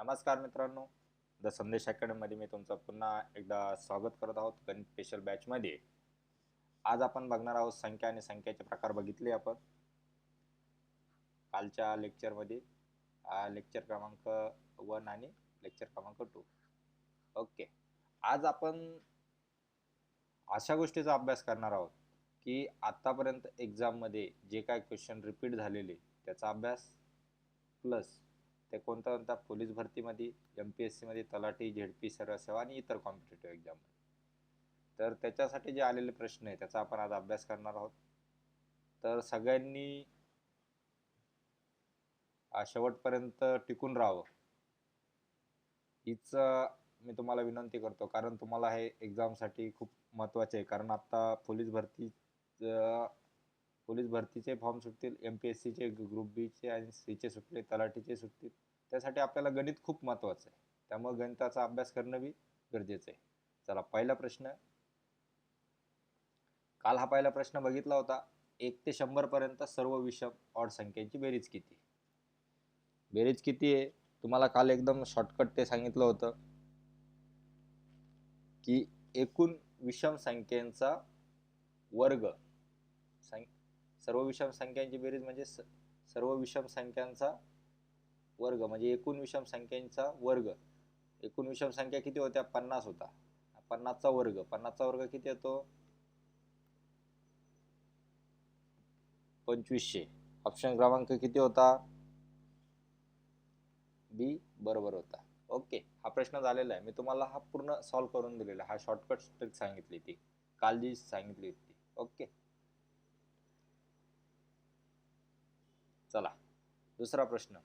नमस्कार मित्रांनो, द संदेश अकॅडमीमध्ये मी तुमचं पुन्हा एकदा स्वागत करत आहोत गणित स्पेशल बॅचमध्ये. आज आपण बघणार आहोत संख्या आणि संख्याचे प्रकार. बघितले आपण कालच्या लेक्चरमध्ये, लेक्चर क्रमांक 1 आणि लेक्चर क्रमांक 2. ओके, आज आपण अशा गोष्टीचा अभ्यास करणार आहोत की आतापर्यंत एक्झाममध्ये जे काय क्वेश्चन रिपीट झालेले त्याचा अभ्यास, प्लस ते कोणत्या कोणत्या पोलीस भरतीमध्ये, MPSC मध्ये, तलाठी, झेडपी, सर्व सेवा आणि इतर कॉम्पिटेटिव्ह एक्झाम, तर त्याच्यासाठी जे आलेले प्रश्न आहे त्याचा आपण आज अभ्यास करणार आहोत. तर सगळ्यांनी शेवटपर्यंत टिकून राहावं हीच मी तुम्हाला विनंती करतो, कारण तुम्हाला हे एक्झामसाठी खूप महत्त्वाचे आहे. कारण आता पोलीस भरतीचे फॉर्म सुटतील, MPSCचे, ग्रुप बीचे आणि सीचे सुटले, तलाठीचे सुटतील. त्यासाठी आपल्याला गणित खूप महत्त्वाचं आहे, त्यामुळे गणिताचा अभ्यास करणं बी गरजेचं आहे. चला, पहिला प्रश्न. काल हा पहिला प्रश्न बघितला होता, 1 ते 100 पर्यंत सर्व विषम ऑड संख्यांची बेरीज किती. बेरीज किती आहे तुम्हाला काल एकदम शॉर्टकट ते सांगितलं होतं की एकूण विषम संख्यांचा वर्ग. सर्व विषम संख्यांची बेरीज म्हणजे सर्व विषम संख्यांचा वर्ग म्हणजे एकूण विषम संख्यांचा वर्ग. एकूण विषम संख्या किती होत्या? 50 होता. 50चा वर्ग, 50चा वर्ग किती येतो? 2500. ऑप्शन क्रमांक किती होता? बी बरोबर होता. ओके, हा प्रश्न झालेला आहे. मी तुम्हाला हा पूर्ण सॉल्व्ह करून दिलेला, हा शॉर्टकट ट्रिक सांगितली ती काल जी सांगितली होती. ओके, चला दुसरा प्रश्न.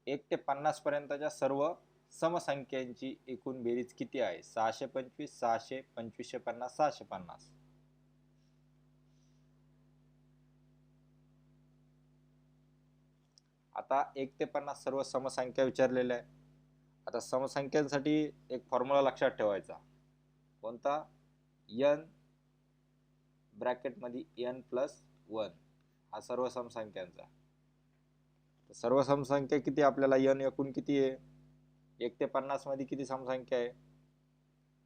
1 ते 50 पर्यंतच्या सर्व समसंख्यांची एकूण बेरीज किती आहे? 625, 600, 2550, 650. आता 1 ते 50 सर्व समसंख्या विचारलेल्या आहे. आता समसंख्यांसाठी एक फॉर्म्युला लक्षात ठेवायचा. कोणता? n ब्रॅकेटमध्ये n+1 हा सर्व समसंख्यांचा. सर्व समसंख्या किती आपल्याला? n एकूण किती आहे? 1 ते 50 मध्ये किती समसंख्या आहे?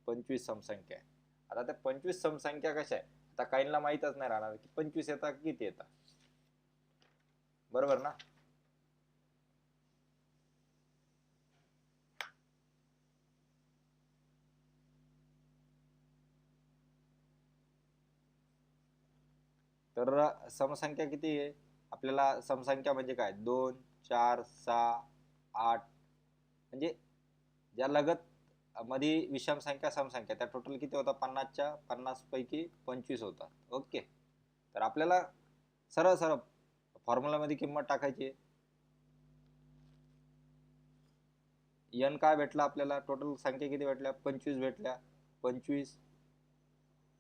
25 समसंख्या आहे. आता त्या 25 समसंख्या कशा आहे? आता काहींना माहीतच नाही राहणार की 25 येतात किती येतात, बरोबर ना? तर समसंख्या किती आहे आपल्याला? समसंख्या म्हणजे काय? 2, 4, 6, 8 म्हणजे ज्या लगत मध्ये विषम संख्या समसंख्या त्या टोटल किती होतात? 50च्या 50 पैकी 25 होतात. ओके, तर आपल्याला सरळ सरळ फॉर्म्युला मध्ये किंमत टाकायची. n काय भेटला आपल्याला? टोटल संख्या किती भेटल्या? 25 भेटल्या. 25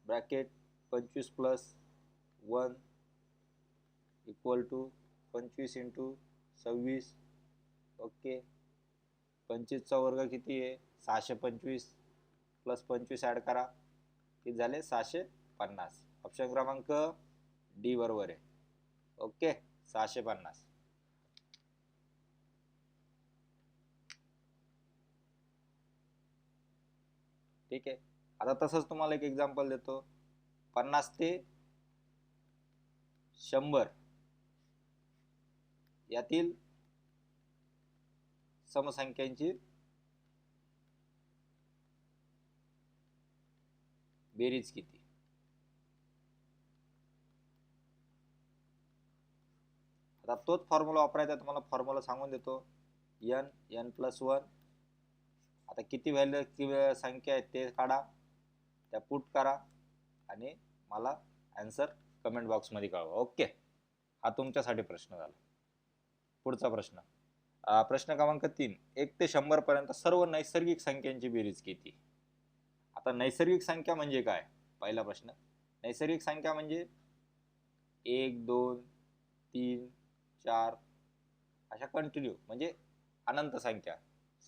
ब्रॅकेट 25 + 1 इक्वल टू 25 × 26. ओके, 25चा वर्ग किती आहे? 625 + 25 ऍड करा, किती झाले? 650. ऑप्शन क्रमांक डी बरोबर आहे. ओके, 650. ठीक आहे. आता तसंच तुम्हाला एक एक्झाम्पल देतो. 50 ते 100 यातील समसंख्यांची बेरीज किती? आता तोच फॉर्म्युला वापरायचा. तुम्हाला फॉर्म्युला सांगून देतो. n+1. आता किती व्हॅल्यू संख्या आहेत ते काढा, त्या पुट करा आणि मला आन्सर कमेंट बॉक्स मध्ये कळवा. ओके, हा तुमच्यासाठी प्रश्न झाला. पुढचा प्रश्न. प्रश्न क्रमांक 3. 1 ते 100 पर्यंत सर्व नैसर्गिक संख्यांची बेरीज किती? आता नैसर्गिक संख्या म्हणजे काय? पहिला प्रश्न. नैसर्गिक संख्या म्हणजे 1, 2, 3, 4 अशा कंटिन्यू, म्हणजे अनंत संख्या.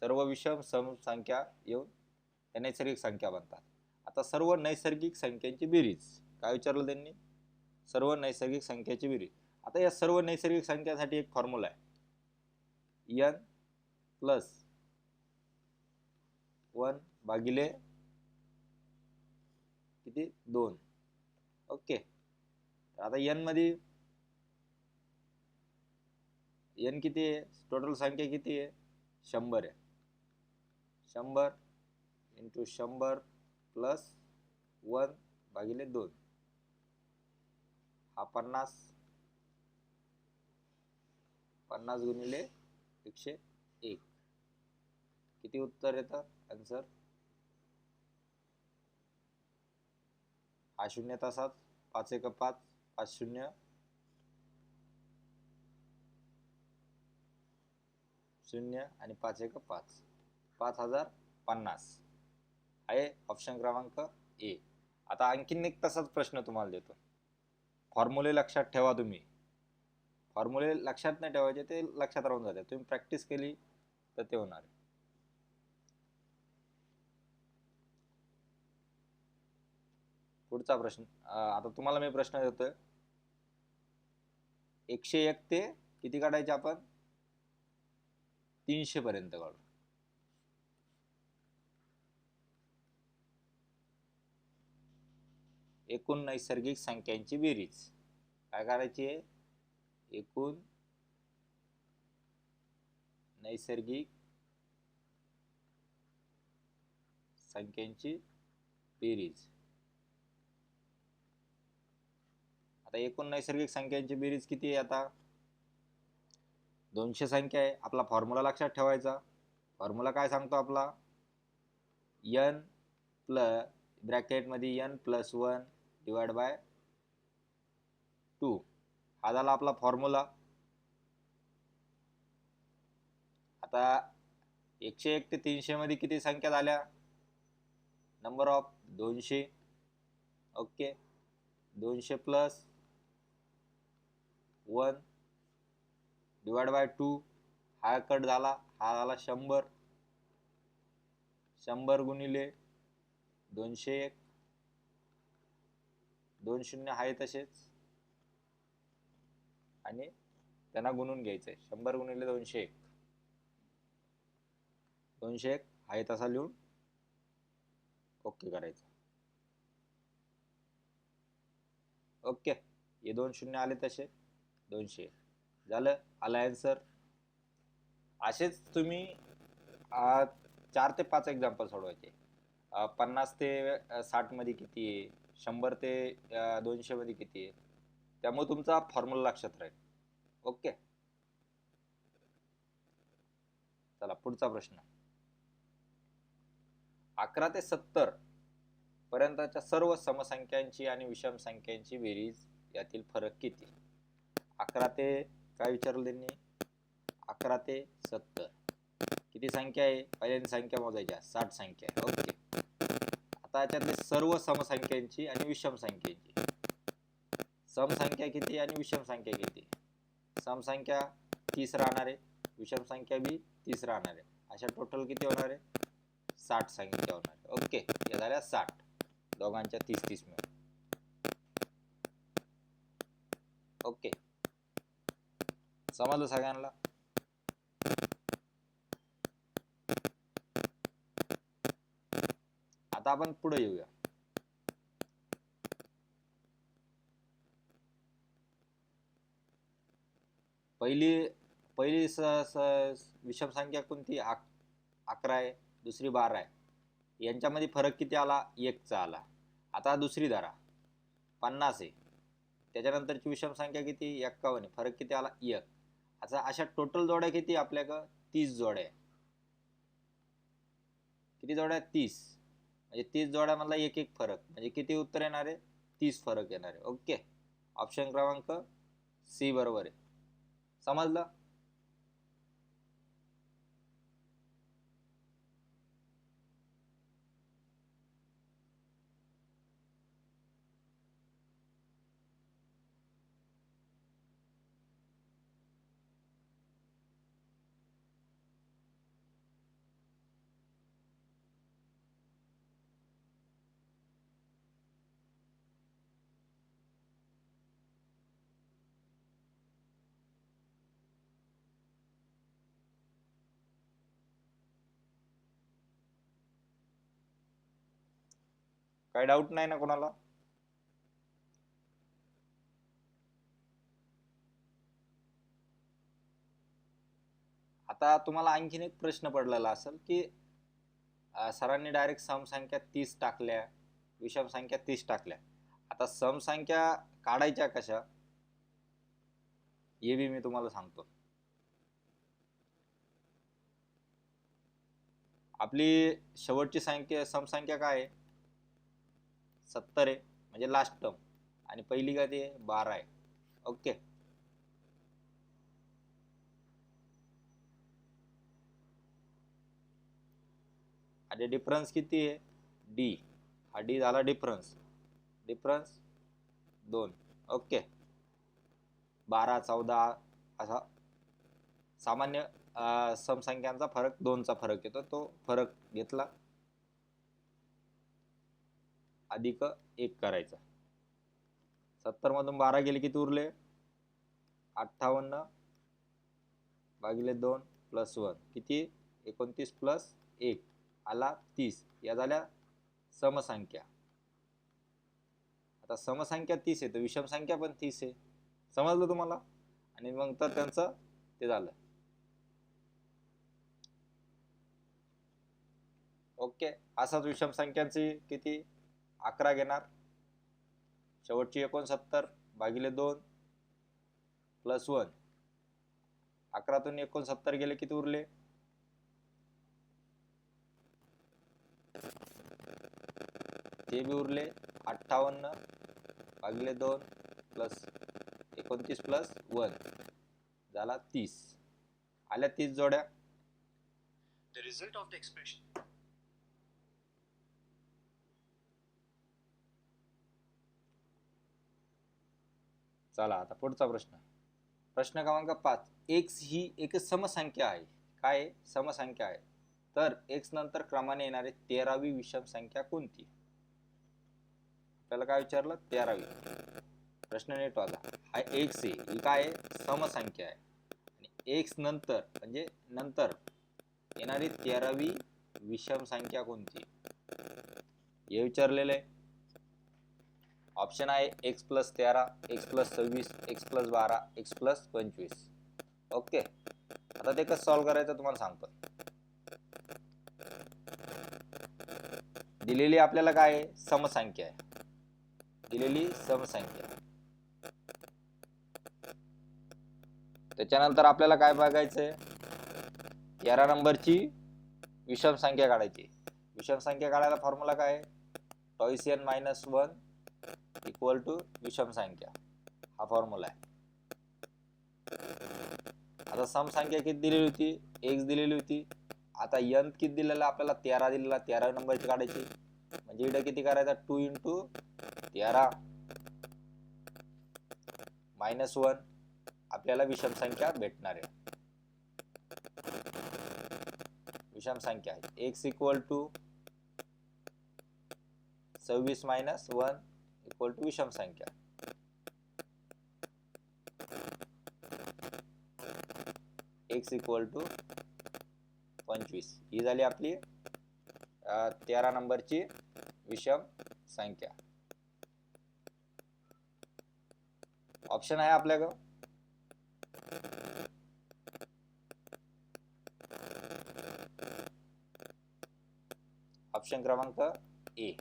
सर्व विषम सम संख्या येऊन त्या नैसर्गिक संख्या बनतात. आता सर्व नैसर्गिक संख्यांची बेरीज काय विचारलं त्यांनी? सर्व नैसर्गिक संख्याची बेरीज. आता या सर्व नैसर्गिक संख्यांसाठी एक फॉर्म्युला आहे. n + 1 भागिले किती 2. ओके. आता n मध्ये n किती आहे, टोटल संख्या किती आहे 100 आहे. 100 इंटू 100 प्लस 1 भागिले 2 हा 50. 50 गुणिले 101 किती उत्तर येतं आन्सर. हा 0 तासात 5 1 5 5 0 0 आणि 5 1 5 5050 आहे ऑप्शन क्रमांक ए. आता आणखीन एक तसाच प्रश्न तुम्हाला देतो. फॉर्म्युले लक्षात ठेवा तुम्ही. फॉर्म्युले लक्षात नाही ठेवायचे, ते लक्षात राहून जाते. तुम्ही प्रॅक्टिस केली तर ते होणार. पुढचा प्रश्न. आता तुम्हाला मी प्रश्न देतोय. 101 ते किती काढायचे आपण 300 पर्यंत काढू. एकूण नैसर्गिक संख्यांची बेरीज काय करायची आहे. एकूण नैसर्गिक संख्यांची बेरीज. आता एकूण नैसर्गिक संख्यांची बेरीज किती आहे. आता 200 संख्या आहे. आपला फॉर्म्युला लक्षात ठेवायचा. फॉर्म्युला काय सांगतो आपला n प्लस ब्रॅकेट मध्ये n प्लस 1 डिवाइड बाय 2 हा झाला आपला फॉर्म्युला. आता 101 ते 300 मध्ये किती संख्या झाल्या number of 200. Okay. 200 plus 1 divide by 2 हा कट झाला. हा झाला 100. 100 गुणिले 201 2 शून्य आहे तसेच आणि त्यांना गुणून घ्यायचंय. 100 गुणिले 201 201 आहे तसा लिहून ओके करायचं. ओके. हे 2 शून्य आले तसे 200 झालं. आला आन्सर. असेच तुम्ही 4 ते 5 एक्झाम्पल सोडवायचे. 50 ते 60 मध्ये किती आहे, 100 ते 200 मध्ये किती आहे, त्यामुळे तुमचा फॉर्म्युला लक्षात राहील. ओके. चला पुढचा प्रश्न. 11 ते 70 पर्यंतच्या सर्व समसंख्यांची आणि विषम संख्यांची बेरीज यातील फरक किती. 11 ते काय विचारलं त्यांनी 11 ते 70 किती संख्या आहे. पहिल्यांदा संख्या मोजायच्या 60 संख्या. ओके. आता याच्यातले सर्व समसंख्यांची आणि विषम संख्यांची. समसंख्या किती आणि विषम संख्या किती. समसंख्या 30 राहणार आहे, विषम संख्या बी 30 राहणार आहे. अशा टोटल किती होणार आहे 60 संख्या होणार आहे. ओके. या झाल्या 60 दोघांच्या 30-30 मिळून. ओके. समजलं सगळ्यांना. आता आपण पुढे येऊया. पहिली विषम संख्या कोणती 11 आहे, दुसरी 12 आहे. यांच्यामध्ये फरक किती आला 1 चा आला. आता दुसरी धरा 50 आहे, त्याच्यानंतरची विषम संख्या किती 51 आहे, फरक किती आला 1. आता अशा टोटल जोड्या किती आपल्याकडे 30 जोड्या आहे. किती जोड्या 30 म्हणजे 30 जोड्यामधला एक एक फरक म्हणजे किती उत्तर येणार आहे 30 फरक येणार आहे. ओके. ऑप्शन क्रमांक सी बरोबर आहे. समजलं. काही डाऊट नाही ना कोणाला? आता तुम्हाला आणखीन एक प्रश्न पडलेला असेल की सरांनी डायरेक्ट सम संख्या 30 टाकल्या, विषम संख्या 30 टाकल्या. आता सम संख्या काढायच्या कशा हे बी मी तुम्हाला सांगतो. आपली शेवटची संख्या सम संख्या काय आहे? 70 आहे, म्हणजे लास्ट टर्म. आणि पहिली का ते 12 आहे. ओके. आणि डिफरन्स किती आहे? डी. हा डी झाला डिफरन्स. डिफरन्स 2. ओके. 12 14 असा सामान्य समसंख्यांचा फरक 2चा फरक येतो, तो फरक घेतला अधिक 1 करायचा. 70 मधून 12 गेले किती उरले? 58 भागिले 2 प्लस 1 किती? 29 प्लस 1 आला 30. या झाल्या समसंख्या. आता समसंख्या 30 आहे तर विषम संख्या पण 30 आहे. समजलं तुम्हाला? आणि मग तर त्यांचं ते झालं. ओके. असाच विषम संख्यांची किती? 11 घेणार. शेवटची 69 भागिले 2 प्लस 1. 11तून 69 गेले किती उरले? ते बी उरले 58 भागिले 2 प्लस 29 प्लस 1 झाला 30. आल्या 30 जोड्या. The result of the expression. चला आता पुढचा प्रश्न. प्रश्न क्रमांक 5. x ही एक समसंख्या आहे. काय? समसंख्या आहे. तर x नंतर क्रमाने येणारी 13वी विषम संख्या कोणती? आपल्याला काय विचारलं? 13वी. प्रश्न नीट वाचा. हा x आहे, ही काय आहे? समसंख्या आहे. आणि x नंतर म्हणजे नंतर येणारी 13वी विषम संख्या कोणती हे विचारलेलं आहे. ऑप्शन आहे x plus 13, x plus 26, x plus 12, x plus 25. Okay. आता ते कसं सॉल्व्ह करायचं तुम्हाला सांगतो. दिलेली आपल्याला काय आहे? समसंख्या आहे. दिलेली समसंख्या. त्याच्यानंतर आपल्याला काय बघायचंय? 13 नंबरची विषम संख्या काढायची. विषम संख्या काढायला फॉर्म्युला काय आहे? टॉयसियन मायनस 1 इक्वल टू विषम संख्या. हा फॉर्म्युला आहे. आता सम संख्या किती दिलेली होती? x दिलेली होती. आता n किती दिलेला आपल्याला? 13 दिलेला. 13 नंबरची काढायची. म्हणजे इकडे किती करायचा? 2 इंटू 13 मायनस 1 आपल्याला विषम संख्या भेटणार आहे. विषम संख्या आहे x equal to 26 minus 1 equal to विषम संख्या. x equal to 25. ही झाली आपली 13 नंबरची विषम संख्या. ऑप्शन आहे आपल्याकडं. ऑप्शन क्रमांक ए.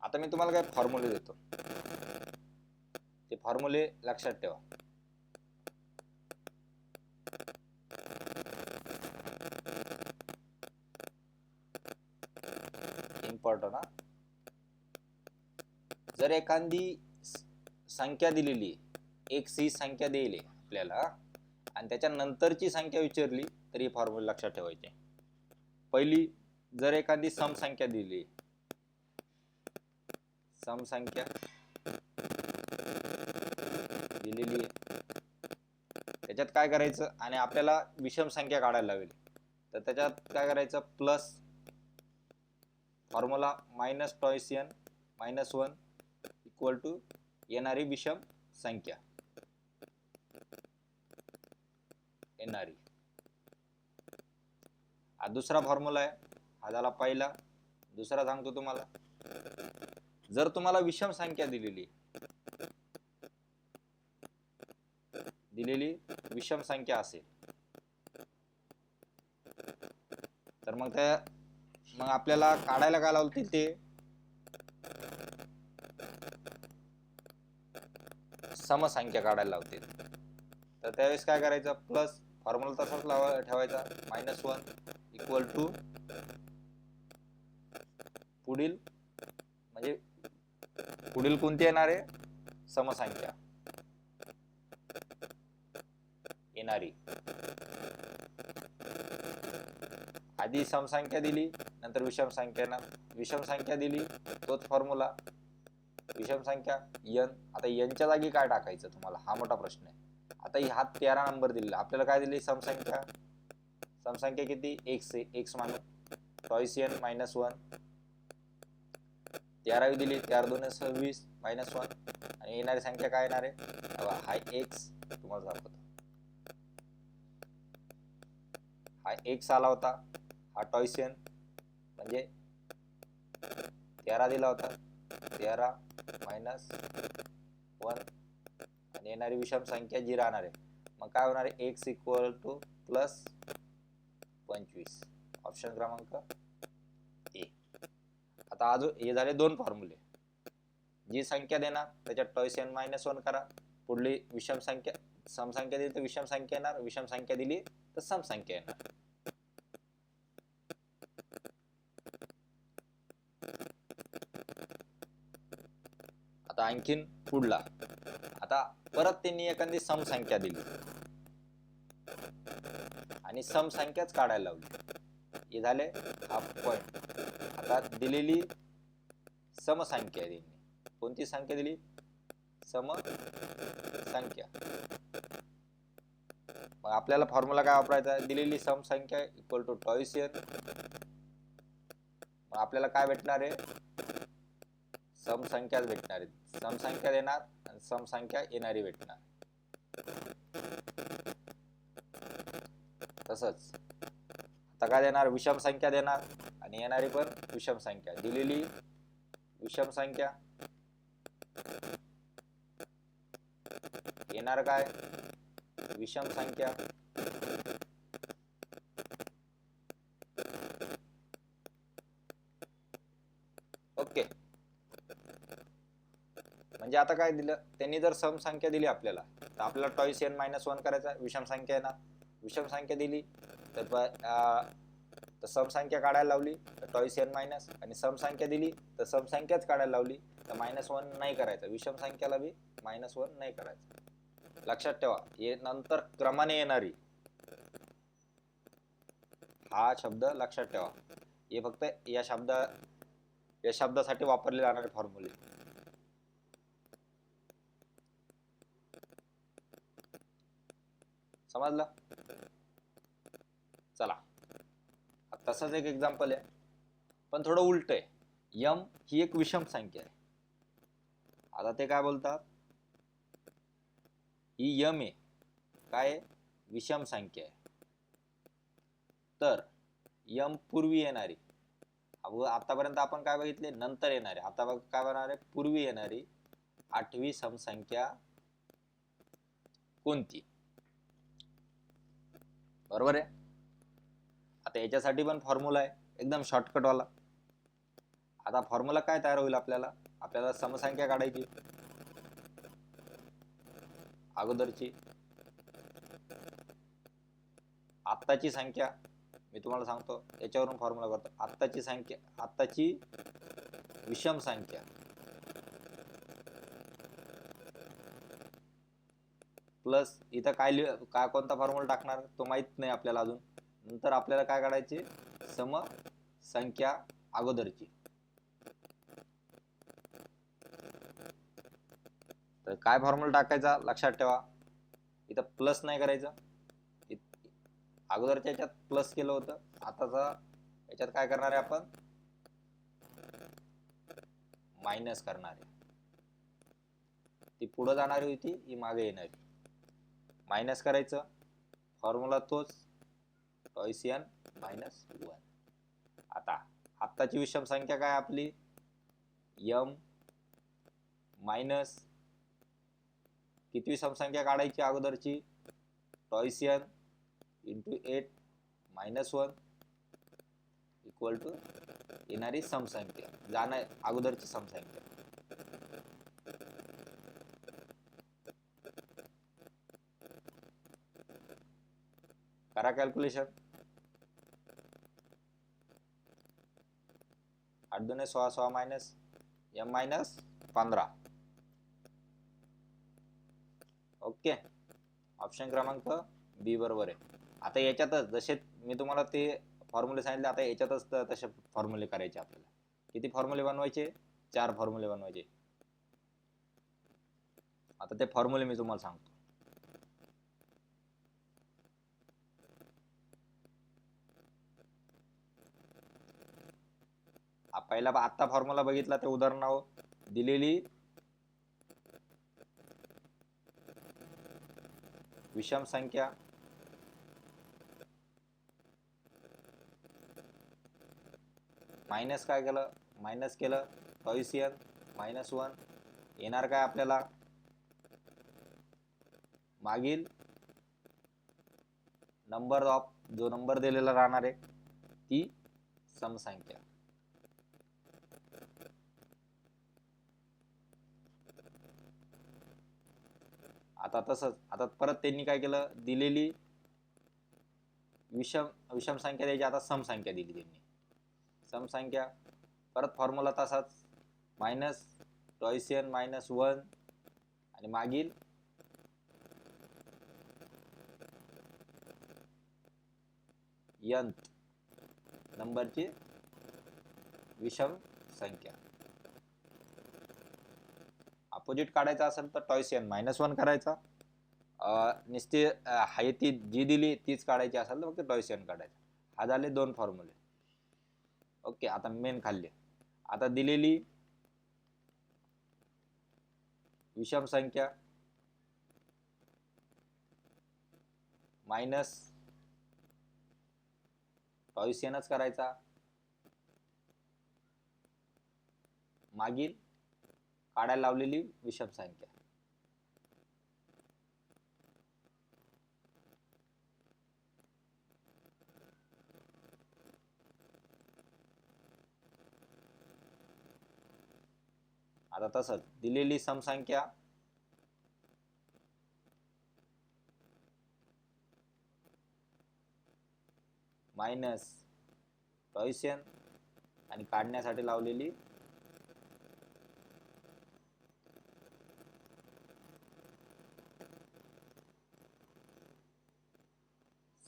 आता मी तुम्हाला काही फॉर्म्युले देतो. ते फॉर्म्युले लक्षात ठेवा. इम्पॉर्टंट हा. जर एखादी संख्या दिलेली, x ही संख्या दिली आपल्याला आणि त्याच्या नंतरची संख्या विचारली तर ही फॉर्म्युला लक्षात ठेवायचे. पहिली, जर एखादी सम संख्या दिली, सम संख्या दिलेली आहे, त्याच्यात काय करायचं आणि आपल्याला विषम संख्या काढायला लागेल तर त्याच्यात काय करायचं? प्लस फॉर्म्युला मायनस टॉयसियन मायनस 1 इक्वल टू येणारी विषम संख्या. येणारी. हा दुसरा फॉर्म्युला आहे. हा झाला पहिला. दुसरा सांगतो तुम्हाला, जर तुम्हाला विषम संख्या दिलेली विषम संख्या असेल तर मग आपल्याला काढायला काय लावतील ते समसंख्या काढायला लावतील. तर त्यावेळेस काय करायचं, प्लस फॉर्म्युला तसाच ठेवायचा, -1 इक्वल टू पुढील म्हणजे पुढील कोणती येणार आहे, समसंख्या येणारी. आधी समसंख्या दिली, नंतर विषम संख्या येणार. विषम संख्या दिली तोच फॉर्म्युला, विषम संख्या n. आता n च्या जागी काय टाकायचं तुम्हाला, हा मोठा प्रश्न आहे. आता हा 13 नंबर दिलेला, आपल्याला काय दिली समसंख्या, समसंख्या किती x आहे, x मानू टॉइस n -1. 13 दिली, 4 2 26 -1 आणि येणारी संख्या काय येणार आहे, हा x तुम्हाला दाखवतो. हा x आला होता, हा टॉइस n म्हणजे 13 दिला होता, 13 -1 आणि येणारी विषम संख्या जी राहणार आहे. मग काय होणार आहे, x equal two plus 25. Option क्रमांक ए. आता अजून हे झाले दोन फॉर्म्युले. जी संख्या देणार त्याच्यात टॉइस n -1 करा, पुढली विषम संख्या समसंख्या दिली तर विषम संख्या येणार, विषम संख्या दिली तर समसंख्या येणार. आता आणखीन पुढला, आता परत त्यांनी एखादी समसंख्या दिली आणि समसंख्याच काढायला लावली, हे झाले हाफ पॉइंट. आता दिलेली समसंख्या आहे, कोणती संख्या दिली, समसंख्या. मग आपल्याला फॉर्म्युला काय वापरायचा, दिलेली समसंख्या इक्वल टू टॉइस n. मग आपल्याला काय भेटणार आहे, समसंख्याच भेटणार आहे. समसंख्या देणार आणि समसंख्या येणारी भेटणार. तसंच आता काय देणार, विषम संख्या देणार आणि येणारी पण विषम संख्या. दिलेली विषम संख्या, येणार काय, विषम संख्या. ओके, म्हणजे आता काय दिलं त्यांनी, जर समसंख्या दिली आपल्याला तर आपल्याला टॉइस n -1 करायचा, विषम संख्या येणार. विषम संख्या दिली तर समसंख्या काढायला लावली तर टॉइस n मायनस, आणि समसंख्या दिली तर समसंख्याच काढायला लावली तर -1 नाही करायचं, विषम संख्याला बी -1 नाही करायचं. लक्षात ठेवा, हे नंतर क्रमाने येणारी, हा शब्द लक्षात ठेवा, हे फक्त या शब्दासाठी वापरले जाणारे फॉर्म्युले. समजलं. चला, तसंच एक एक्झाम्पल आहे पण थोडं उलट आहे. m ही एक विषम संख्या आहे. आता ते काय बोलतात, ही m आहे काय, विषम संख्या आहे. तर m पूर्वी येणारी, आतापर्यंत आपण काय बघितले, नंतर येणारे. आता बघ काय बनणार आहे, पूर्वी येणारी 8वी समसंख्या कोणती, बरोबर आहे. आता याच्यासाठी पण फॉर्म्युला आहे एकदम शॉर्टकट वाला. आता फॉर्म्युला काय तयार होईल, आपल्याला समसंख्या काढायची, अगोदरची आत्ताची संख्या. मी तुम्हाला सांगतो याच्यावरून फॉर्म्युला करतो. आत्ताची संख्या, आत्ताची विषम संख्या प्लस इथं काय कोणता फॉर्म्युला टाकणार तो माहित नाही आपल्याला अजून. नंतर आपल्याला काय काढायचे, समसंख्या अगोदरची. तर काय फॉर्म्युला टाकायचा लक्षात ठेवा, इथं प्लस नाही करायचं. अगोदरच्या याच्यात प्लस केलं होतं, आताचा याच्यात काय करणार आहे आपण, मायनस करणार आहे. ती पुढे जाणारी होती, ही मागे येणारी. मायनस करायचं, फॉर्म्युला तोच, टॉइस n -1. आता आत्ताची विषम संख्या काय आपली m मायनस किती विषम संख्या काढायची अगोदरची टॉयसियन इंटू 8 मायनस 1 इक्वल टू येणारी समसंख्या जाणार अगोदरची समसंख्या. करा calculation. 8 2 16 16 minus m minus 15. Okay, option क्रमांक बी बरोबर आहे. आता याच्यातच जसे मी तुम्हाला ते फॉर्म्युले सांगितले, आता याच्यातच तसे फॉर्म्युले करायचे आपल्याला. किती फॉर्म्युले बनवायचे? 4 फॉर्म्युले बनवायचे. आता ते फॉर्म्युले मी तुम्हाला सांगतो. पहिला आत्ता फॉर्म्युला बघितला ते उदाहरणावर दिलेली विषम संख्या मायनस काय केलं, मायनस केलं टॉयसियन मायनस 1 येणार काय आपल्याला मागील नंबर ऑफ जो नंबर दिलेला राहणार आहे ती समसंख्या. आता तसंच आता परत त्यांनी काय केलं, दिलेली विषम संख्या द्यायची, आता समसंख्या दिली त्यांनी. समसंख्या परत फॉर्म्युला तसाच मायनस टॉयसियन मायनस 1 आणि मागील nth नंबरची विषम संख्या. अपोजिट काढायचा असेल तर टॉयसियन मायनस 1 करायचा. निस्ते हाय ती जी दिली तीच काढायची असेल तर फक्त टॉयसियन काढायचा. हा झाले 2 फॉर्म्युले. ओके, आता मेन खाल्ले. आता दिलेली विषम संख्या मायनस टॉयसियनच करायचा, मागील काढायला लावलेली विषम संख्या. आता तसंच दिलेली समसंख्या मायनस टॉयसियन आणि काढण्यासाठी लावलेली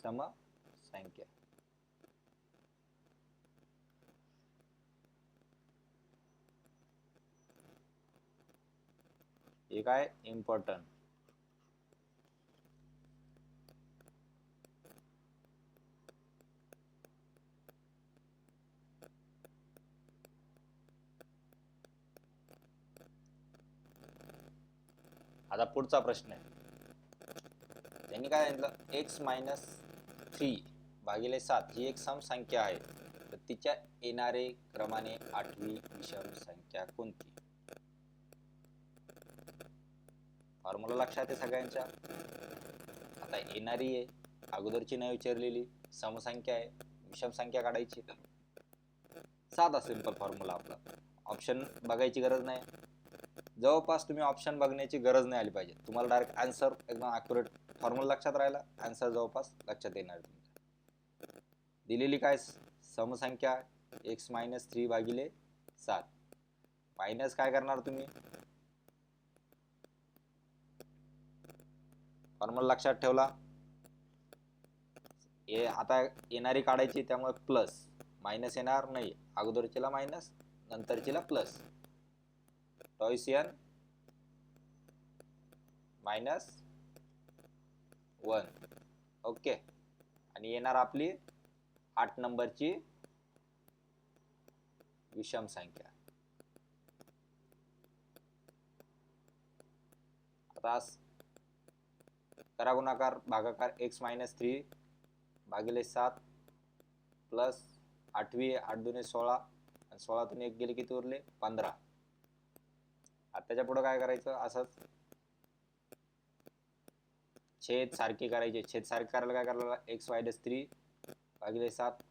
समसंख्या. हे काय इम्पॉर्टंट. आता पुढचा प्रश्न आहे. त्यांनी काय सांगितलं, एक्स मायनस 3 भागिले 7 ही एक समसंख्या आहे, तर तिच्या येणारे क्रमाने 8वी विषम संख्या कोणती? फॉर्म्युला लक्षात आहे सगळ्यांच्या. आता येणारी आहे, अगोदरची नाही विचारलेली, समसंख्या आहे, विषम संख्या काढायची. साधा सिंपल फॉर्म्युला आपला. ऑप्शन बघायची गरज नाही. जवळपास तुम्ही ऑप्शन बघण्याची गरज नाही आली पाहिजे. तुम्हाला डायरेक्ट आन्सर एकदम ॲक्युरेट फॉर्म्युला लक्षात राहिला, आन्सर जवळपास लक्षात येणार. दिलेली काय समसंख्या एक्स मायनस 3 भागिले 7. मायनस काय करणार तुम्ही, फॉर्म्युला लक्षात ठेवला. आता येणारी काढायची, त्यामुळे प्लस मायनस येणार नाही. अगोदरचीला मायनस, नंतरचीला प्लस. टॉयसियन मायनस 1. ओके, आणि येणार आपली 8 नंबरची विषम संख्या. आता करा गुणाकार भागाकार, एक्स मायनस 3 भागिले 7 प्लस 8वी 8 दुने 16 आणि 16तून 1 गेले किती उरले 15. आता त्याच्या पुढे काय करायचं असंच छेद सारखे करायचे. छेद सारखे करायला काय करायला x - 3 भागिले 7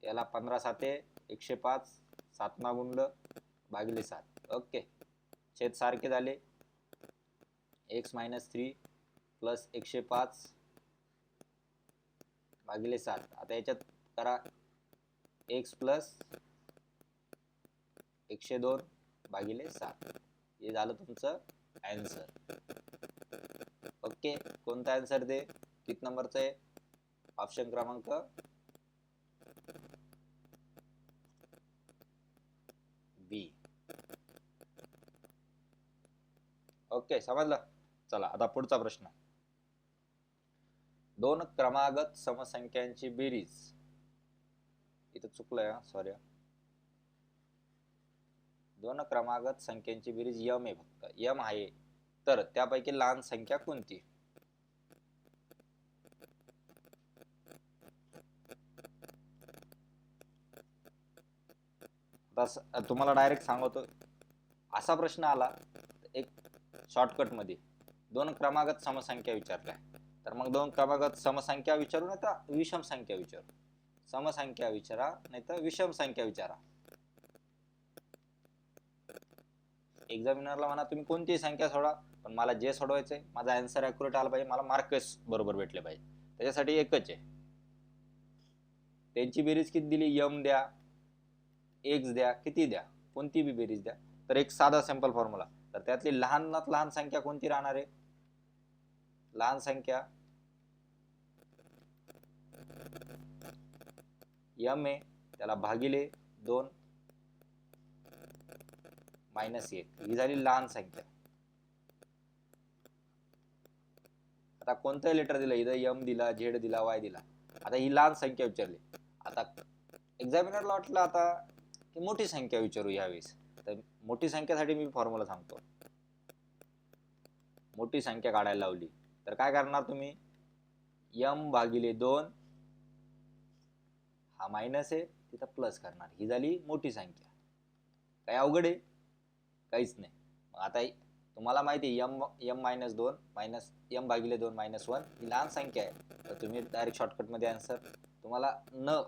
याला 15 7 105 7 ना गुणलं भागिले 7. ओके छेद सारखे झाले. x - 3 प्लस 105 भागिले 7. आता याच्यात करा x प्लस 102 भागिले 7. हे झालं तुमचं आन्सर. ओके कोणता आन्सर दे किती नंबरचं आहे ऑप्शन क्रमांक बी. ओके समजलं. चला आता पुढचा प्रश्न. दोन क्रमागत समसंख्यांची बेरीज. इथं चुकलंय सॉरी. दोन क्रमागत संख्यांची बेरीज m आहे फक्त m आहे तर त्यापैकी लहान संख्या कोणती. तुम्हाला डायरेक्ट सांगतो असा प्रश्न आला एक शॉर्टकट मध्ये दोन क्रमागत समसंख्या विचारल्या तर मग दोन क्रमागत समसंख्या विचारू नाही तर विषम संख्या विचारू. समसंख्या विचारा नाही तर विषम संख्या विचारा. एक्झामिनरला म्हणा तुम्ही कोणतीही संख्या सोडा पण मला जे सोडवायचंय माझा आन्सर ॲक्युरेट आला पाहिजे मला मार्क्स बरोबर भेटले पाहिजे त्याच्यासाठी एकच आहे. त्यांची बेरीज किती दिली m द्या x द्या किती द्या कोणती बी बेरीज द्या तर एक साधा सिंपल फॉर्म्युला तर त्यातली लहानात लहान संख्या कोणती राहणार आहे. लहान संख्या m आहे त्याला भागिले 2 - 1 ही झाली लहान संख्या. आता कोणतं लेटर दिलं इथं m दिला z दिला y दिला. आता ही लहान संख्या विचारली. आता एक्झामिनरला वाटलं आता की मोठी संख्या विचारू यावेळेस तर मोठी संख्यासाठी मी फॉर्म्युला सांगतो. मोठी संख्या काढायला लावली तर काय करणार तुम्ही m भागिले 2 हा मायनस आहे तिथं प्लस करणार. ही झाली मोठी संख्या. काय अवघड आहे काहीच नाही. आता तुम्हाला माहिती आहे m - 2 मायनस m भागिले 2 - 1 ही लहान संख्या आहे तर तुम्ही डायरेक्ट शॉर्टकट मध्ये आन्सर तुम्हाला न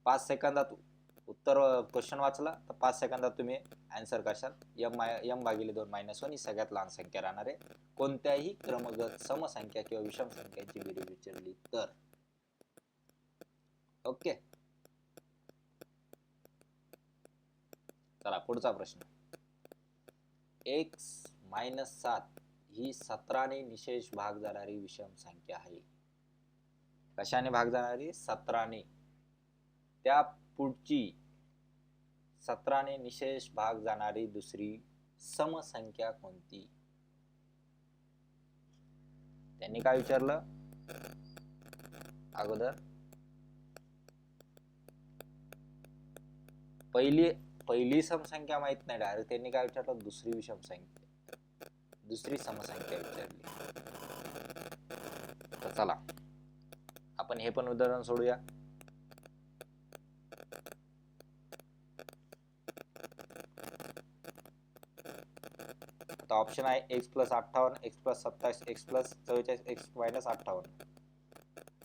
5 सेकंदात उत्तर क्वेश्चन वाचला तर 5 सेकंदात तुम्ही आन्सर करशाल. m भागिले 2 - 1 ही सगळ्यात लहान संख्या राहणार आहे कोणत्याही क्रमगत समसंख्या किंवा विषम संख्यांची बेरीज विचारली तर. ओके चला पुढचा प्रश्न. x - 7 ही 17 ने निशेष भाग जाणारी विषम संख्या आहे. कशाने भाग जाणारी 17 ने. त्या पुढची 17 ने निशेष भाग जाणारी दुसरी समसंख्या कोणती. त्यांनी काय विचारलं अगोदर पहिली समसंख्या माहित नाही डायरेक्ट त्यांनी काय विचारलं दुसरी विषम संख्या दुसरी समसंख्या विचारली. तर चला आपण हे पण उदाहरण सोडूया. आता ऑप्शन आहे x + 58 x + 27 x + 44 x - 58.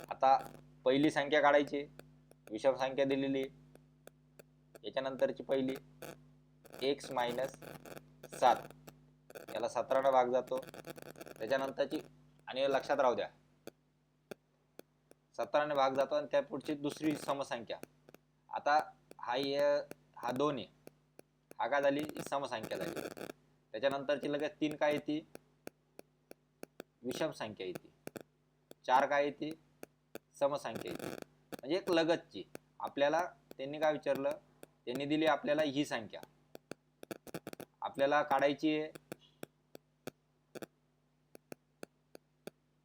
आता पहिली संख्या काढायची विषम संख्या दिलेली याच्यानंतरची पहिली x - 7 याला 17 ने भाग जातो त्याच्यानंतरची आणि लक्षात राहू द्या 17 ने भाग जातो आणि त्या पुढची दुसरी समसंख्या. आता हा 2 आहे हा काय झाली समसंख्या झाली त्याच्यानंतरची लगेच 3 काय येते विषम संख्या येते 4 काय येते समसंख्या येते म्हणजे एक लगतची. आपल्याला त्यांनी काय विचारलं त्यांनी दिली आपल्याला ही संख्या आपल्याला काढायची आहे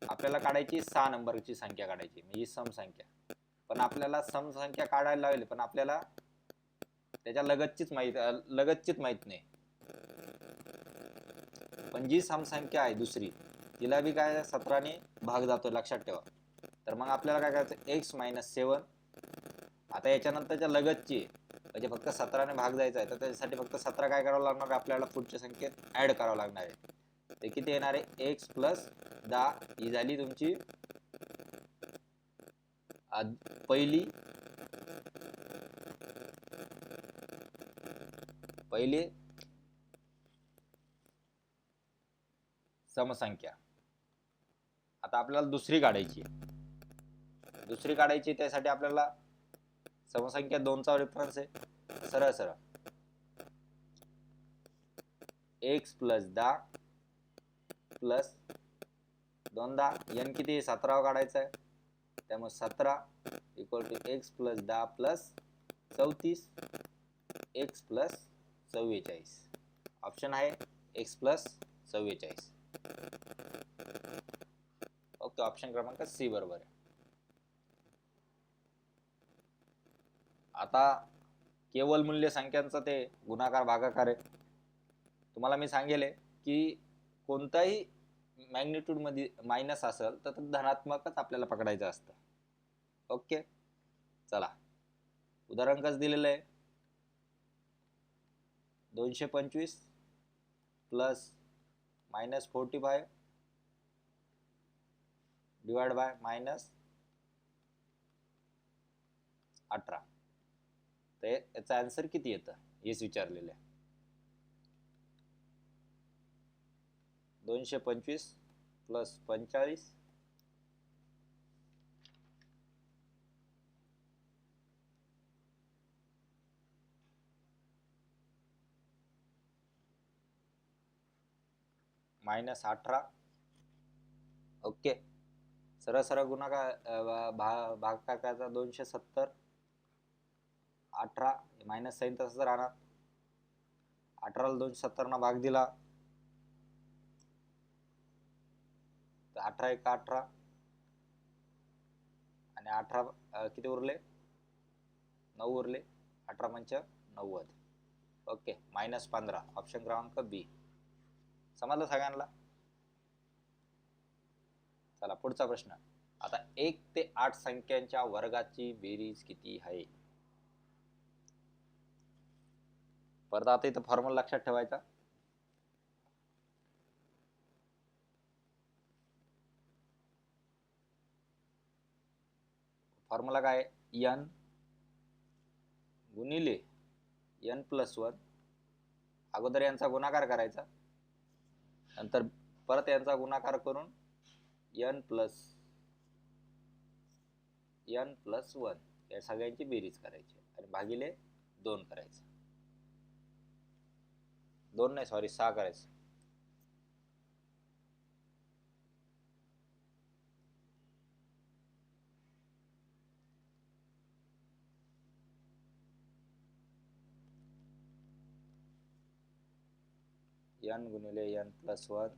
आपल्याला काढायची 6 नंबरची संख्या काढायची म्हणजे ही समसंख्या. पण आपल्याला समसंख्या काढायला लावली पण आपल्याला त्याच्या लगतचीच माहित नाही. पण जी समसंख्या आहे दुसरी तिला बी काय 17 ने भाग जातो लक्षात ठेवा. तर मग आपल्याला काय करायचं x - 7 आता याच्यानंतरच्या लगतची म्हणजे फक्त 17ने भाग जायचा आहे तर त्याच्यासाठी फक्त 17 काय करावं लागणार आहे आपल्याला पुढच्या संख्येत ऍड करावं लागणार आहे. ते किती येणार आहे x प्लस 10 ही झाली तुमची पहिली समसंख्या. आता आपल्याला दुसरी काढायची त्यासाठी आपल्याला समसंख्या 2 चा रेफरन्स आहे सरळ सरळ x प्लस 10 प्लस 2 10 n किती 17 काढायचा आहे त्यामुळे 17 equal to x plus 10 plus 34 x plus 44 option आहे x प्लस 44. ओके ऑप्शन क्रमांक सी बरोबर आहे. आता केवल मूल्य संख्यांचा ते गुणाकार भागाकार आहे. तुम्हाला मी सांगेल की कोणताही मॅग्निट्यूड मध्ये मायनस असेल तर धनात्मकच आपल्याला पकडायचं असतं. ओके चला उदाहरण कसं दिलेलं आहे 225 plus minus 45 divide by minus 18 तर याचा आन्सर किती येतं हेच विचारलेलं आहे. 225 प्लस 45 मायनस 18 ओके सरळ सरळ गुणाकार भागाकार करायचा 270 18 मायनस साइन तसंच राहणार 18 ला 270 ना भाग दिला तर 18 एक 18 आणि 18 किती उरले 9 उरले 18 पंच 90 ओके मायनस 15 ऑप्शन क्रमांक बी. समजलं सगळ्यांना. चला पुढचा प्रश्न. आता 1 ते 8 संख्यांच्या वर्गाची बेरीज किती आहे. परत आता इथं फॉर्म्युला लक्षात ठेवायचा. फॉर्म्युला काय n गुणिले n प्लस 1 अगोदर यांचा गुणाकार करायचा नंतर परत यांचा गुणाकार करून n प्लस 1 या सगळ्यांची बेरीज करायची आणि भागिले 2 करायचं 2 नाही सॉरी 6 करायचं. n गुणिले n प्लस 1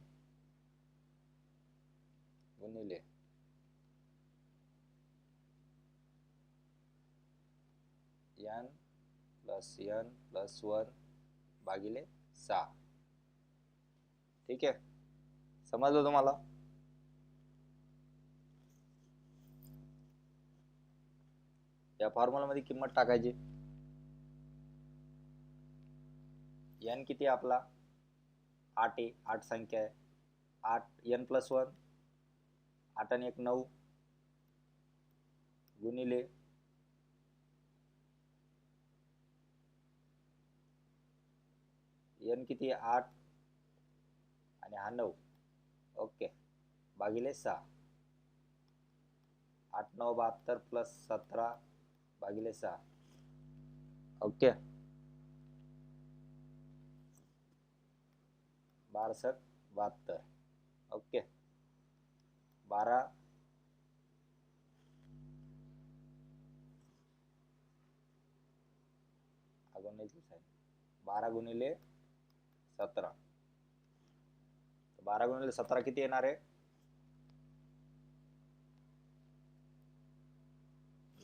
गुणिले n प्लस 1 भागिले 6. ठीक आहे समजलं तुम्हाला. या फॉर्म्युला मध्ये किंमत टाकायची. n किती आपला 8 आहे 8 संख्या आहे 8 n प्लस 1 8 आणि 1 9 गुणिले n किती 8 आणि हा 9 ओके भागिले 6 8 9 72 प्लस 17 भागिले 6 ओके 12 72 ओके 12 12 गुणिले 17 12 गुणिले 17 किती येणार आहे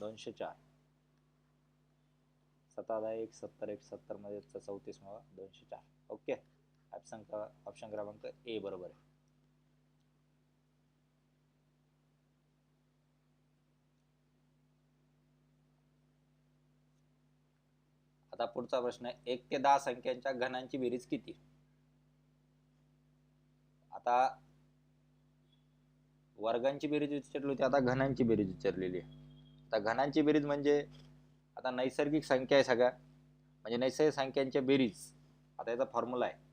204 17 1 70 1 70 मध्ये 34 मध्ये 204 ओके ऑप्शन क्रमांक ए बरोबर आहे. आता पुढचा प्रश्न आहे 1 ते 10 संख्यांच्या घनांची बेरीज किती. आता वर्गांची बेरीज विचारली होती, आता घनांची बेरीज विचारलेली आहे. आता घनांची बेरीज म्हणजे आता नैसर्गिक संख्या आहे सगळ्या, म्हणजे नैसर्गिक संख्यांच्या बेरीज. आता याचा फॉर्म्युला आहे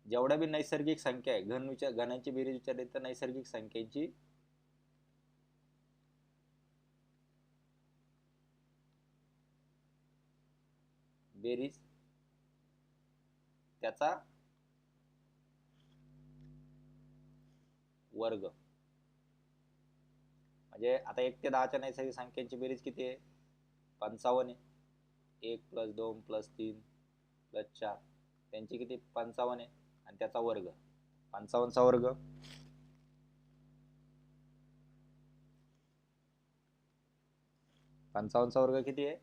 जेवढ्या बी नैसर्गिक संख्या आहे घनांची बेरीज विचारली तर नैसर्गिक संख्येची बेरीज त्याचा वर्ग. म्हणजे आता 1 ते 10च्या नैसर्गिक संख्यांची बेरीज किती आहे 55 आहे. 1 + 2 + 3 + 4 त्यांची किती 55 आहे आणि त्याचा वर्ग 55 चा वर्ग 55 चा वर्ग किती आहे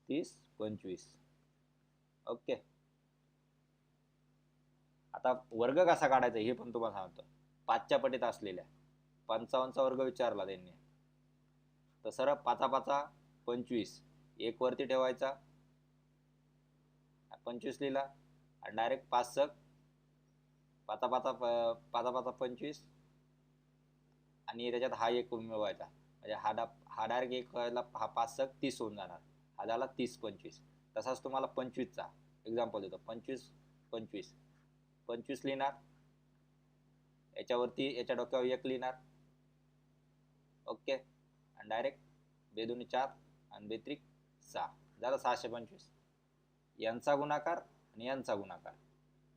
30 25. ओके. आता वर्ग कसा काढायचा हे पण तुम्हाला सांगतो. 5च्या पटीत असलेल्या 55 चा वर्ग विचारला त्यांनी, तर सर 5 5 25 एक वरती ठेवायचा 25 लिहिला आणि डायरेक्ट 5 5 5 25 आणि त्याच्यात हा एक मिळवायचा, म्हणजे हा डायरेक्ट एक व्हायला हा 5 30 होऊन जाणार. हा झाला 30 25. तसाच तुम्हाला 25 चा एक्झाम्पल देतो. 25 25 25 लिहिणार, याच्यावरती याच्या डोक्यावर 1 लिहिणार. ओके. आणि डायरेक्ट 2 दुनी 4 आणि 2 त्रिक 6 झाला 625. यांचा गुणाकार आणि यांचा गुणाकार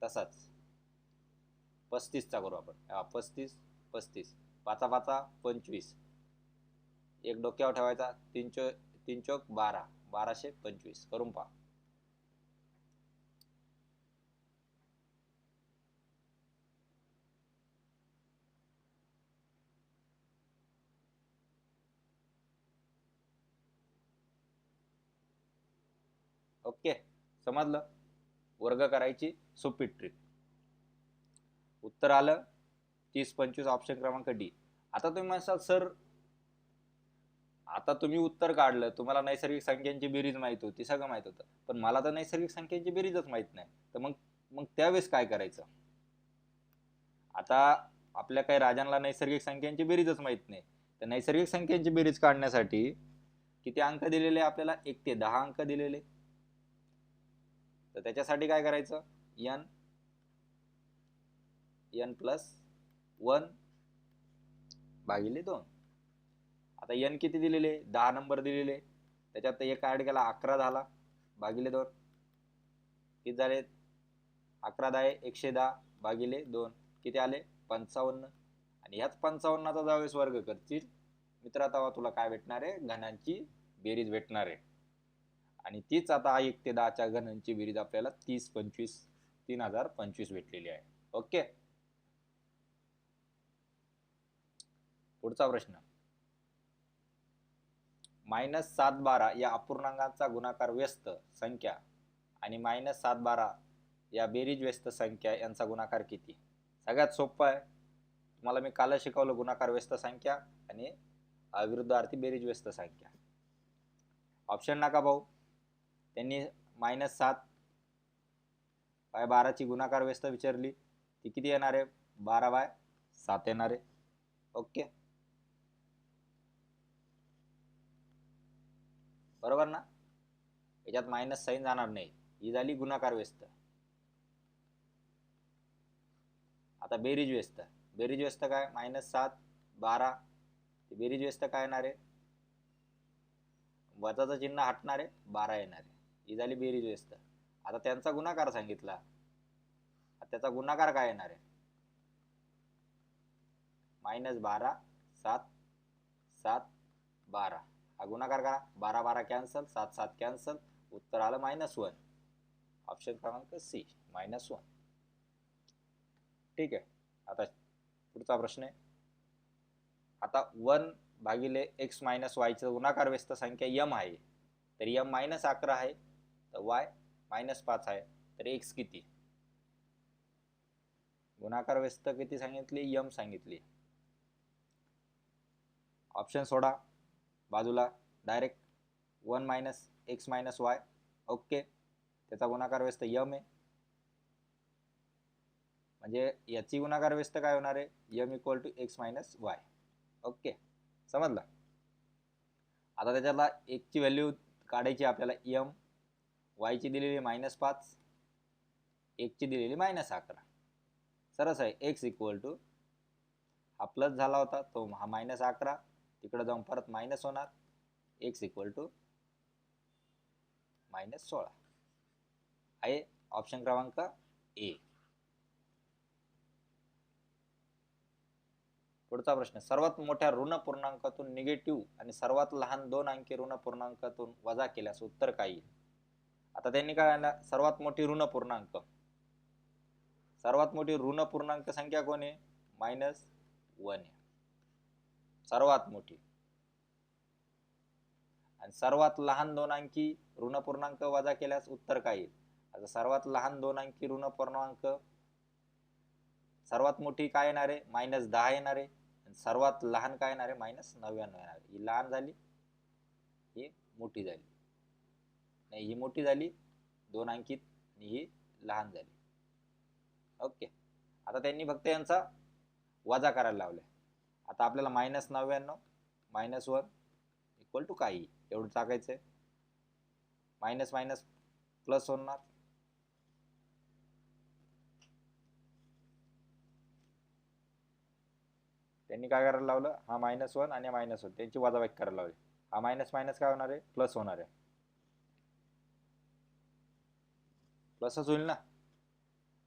तसाच 35 चा करू आपण. 35 35 5 5 25 एक डोक्यावर ठेवायचा 3 चौक 12 1225 करून पहा. ओके, समजलं वर्ग करायची सोपी ट्रिक. उत्तर आलं 30 25 ऑप्शन क्रमांक डी. आता तुम्ही म्हणसाल सर आता तुम्ही उत्तर काढलं, तुम्हाला नैसर्गिक संख्यांची बेरीज माहित होती, सगळं माहित होतं, पण मला तर नैसर्गिक संख्यांची बेरीजच माहित नाही, तर मग त्यावेळेस काय करायचं. आता आपल्या काही राजांना नैसर्गिक संख्यांची बेरीजच माहित नाही, तर नैसर्गिक संख्यांची बेरीज काढण्यासाठी किती अंक दिलेले आपल्याला 1 ते 10 अंक दिलेले. तर त्याच्यासाठी काय करायचं n + 1 भागिले 2. आता n किती दिलेले 10 नंबर दिलेले, त्याच्यात एक ऍड केला 11 झाला भागिले 2 किती झाले 11 10 110 भागिले 2 किती आले 55. आणि ह्याच 55चा ज्यावेळेस वर्ग करतील मित्रा तेव्हा तुला काय भेटणार आहे घनांची बेरीज भेटणार आहे. आणि तीच आता 1 ते 10च्या घनांची बेरीज आपल्याला 30 25 3025 भेटलेली आहे. ओके. पुढचा प्रश्न -7 12 या अपूर्णांकाचा गुणाकार व्यस्त संख्या आणि -7 12 या बेरीज व्यस्त संख्या यांचा गुणाकार किती. सगळ्यात सोपं आहे, तुम्हाला मी काल शिकवलं गुणाकार व्यस्त संख्या आणि विरुद्धार्थी बेरीज व्यस्त संख्या. ऑप्शन नका भाऊ, त्यांनी -7 बाय 12 ची गुणाकार व्यस्त विचारली, ती किती येणार आहे 12/7 येणार आहे. ओके, बरोबर ना. याच्यात मायनस साईन जाणार नाही, ही झाली गुणाकार व्यस्त. आता बेरीज व्यस्त, बेरीज व्यस्त काय -7 12 बेरीज व्यस्त काय येणार आहे वजाचं चिन्ह हटणार आहे 12 येणार आहे, ही झाली बेरीज व्यस्त. आता त्यांचा गुणाकार सांगितला, त्याचा गुणाकार काय येणार आहे -12 7 7 12. हा गुणाकार करा 12 12 कॅन्सल 7 7 कॅन्सल, उत्तर आलं -1. ऑप्शन क्रमांक सी -1. ठीक आहे. आता पुढचा प्रश्न आहे, आता 1 भागिले x - y चा गुणाकार व्यस्त संख्या m आहे, तर m -11 आहे, तर y -5 आहे, तर x किती. गुणाकार व्यस्त किती सांगितली m सांगितली. ऑप्शन सोडा बाजूला, direct 1 minus x minus y. Okay, त्याचा गुणाकार व्यस्त यम आहे, म्हणजे याची गुणाकार व्यस्त काय होणार आहे, m equal to x minus y. Okay, समजलं. आता त्याच्याला एकची व्हॅल्यू काढायची आपल्याला, यम, वायची दिलेली -5, एकची दिलेली -11. सरस आहे. एक्स इक्वल टू हा प्लस झाला होता तो हा -11, तिकडे जाऊन परत मायनस होणार, एक्स इक्वल टू -16 आहे ऑप्शन क्रमांक ए. पुढचा प्रश्न, सर्वात मोठ्या ऋण पूर्णांकातून निगेटिव्ह आणि सर्वात लहान 2 अंकी ऋण पूर्णांकातून वजा केल्यास उत्तर काय येईल. आता त्यांनी काय आणला, सर्वात मोठी ऋण पूर्णांक, सर्वात मोठी ऋण पूर्णांक संख्या कोण आहे, -1 आहे सर्वात मोठी, आणि सर्वात लहान 2 अंकी ऋण पूर्णांक वजा केल्यास उत्तर काय येईल. आता सर्वात लहान 2 अंकी ऋण पूर्णांक, सर्वात मोठी काय येणार आहे, -10 येणार आहे, आणि सर्वात लहान काय येणार आहे, -99 येणार आहे. ही लहान झाली, ही मोठी झाली, नाही ही मोठी झाली 2 अंकीत आणि ही लहान झाली. ओके, आता त्यांनी फक्त यांचा वजा करायला लावलाय. आता आपल्याला -99 -1 इक्वल टू काही एवढं टाकायचंय, मायनस मायनस प्लस होणार, त्यांनी काय करायला लावलं, हा -1 आणि -1 त्यांची वजाबाकी करायला लावली. हा मायनस मायनस काय होणार आहे, प्लस होणार आहे, प्लसच होईल ना.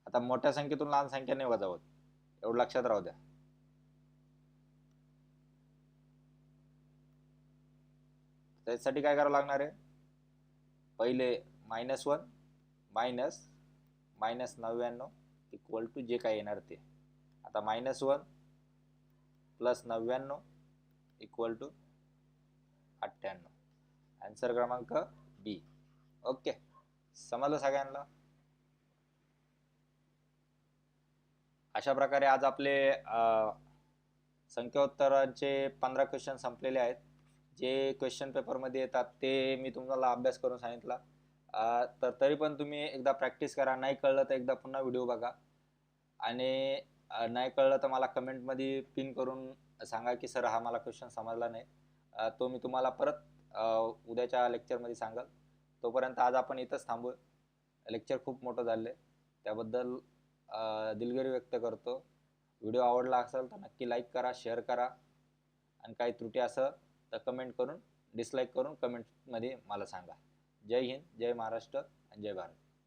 आता मोठ्या संख्येतून लहान संख्या नाही वजा होत, एवढं लक्षात राहू द्या. त्यासाठी काय करावं लागणार आहे, पहिले -1 मायनस -99 इक्वल टू जे काय येणार ते. आता -1 प्लस 99 इक्वल टू 98. आन्सर क्रमांक बी. ओके, समजलं सगळ्यांना. अशा प्रकारे आज आपले संख्योत्तरांचे 15 क्वेश्चन संपलेले आहेत. जे क्वेश्चन पेपरमध्ये येतात ते मी तुम्हाला अभ्यास करून सांगितला, तर तरी पण तुम्ही एकदा प्रॅक्टिस करा. नाही कळलं तर एकदा पुन्हा व्हिडिओ बघा, आणि नाही कळलं तर मला कमेंटमध्ये पिन करून सांगा की सर हा मला क्वेश्चन समजला नाही. तो मी तुम्हाला परत उद्याच्या लेक्चरमध्ये सांगाल. तोपर्यंत आज आपण इथंच थांबू. लेक्चर खूप मोठं झालं आहे, त्याबद्दल दिलगिरी व्यक्त करतो. व्हिडिओ आवडला असेल तर नक्की लाईक करा, शेअर करा, आणि काही त्रुटी असेल तर कमेंट करून, डिसलाईक करून कमेंटमध्ये मला सांगा. जय हिंद, जय महाराष्ट्र आणि जय भारत.